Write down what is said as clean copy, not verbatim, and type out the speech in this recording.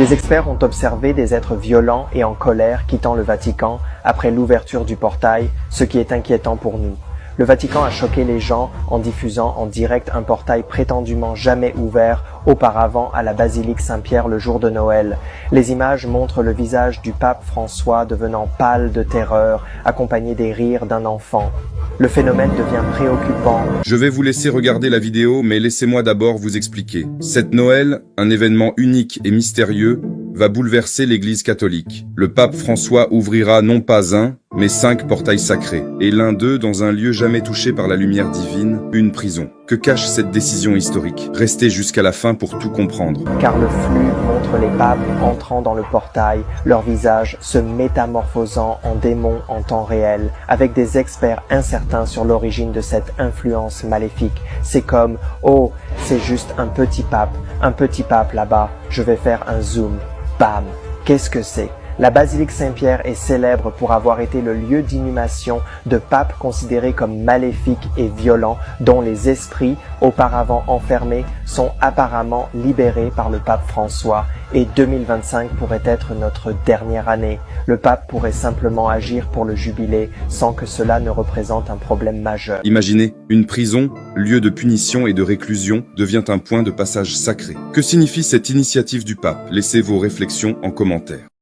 Les experts ont observé des êtres violents et en colère quittant le Vatican après l'ouverture du portail, ce qui est inquiétant pour nous. Le Vatican a choqué les gens en diffusant en direct un portail prétendument jamais ouvert auparavant à la basilique Saint-Pierre le jour de Noël. Les images montrent le visage du pape François devenant pâle de terreur, accompagné des rires d'un enfant. Le phénomène devient préoccupant. Je vais vous laisser regarder la vidéo, mais laissez-moi d'abord vous expliquer. Cette Noël, un événement unique et mystérieux, va bouleverser l'Église catholique. Le pape François ouvrira non pas un, mais 5 portails sacrés, et l'un d'eux dans un lieu jamais touché par la lumière divine, une prison. Que cache cette décision historique? Restez jusqu'à la fin pour tout comprendre. Car le flux montre les papes entrant dans le portail, leur visage se métamorphosant en démons en temps réel, avec des experts incertains sur l'origine de cette influence maléfique. C'est comme « Oh, c'est juste un petit pape là-bas, je vais faire un zoom. » Bam! Qu'est-ce que c'est? La basilique Saint-Pierre est célèbre pour avoir été le lieu d'inhumation de papes considérés comme maléfiques et violents, dont les esprits, auparavant enfermés, sont apparemment libérés par le pape François. Et 2025 pourrait être notre dernière année. Le pape pourrait simplement agir pour le jubilé sans que cela ne représente un problème majeur. Imaginez, une prison, lieu de punition et de réclusion, devient un point de passage sacré. Que signifie cette initiative du pape? Laissez vos réflexions en commentaire.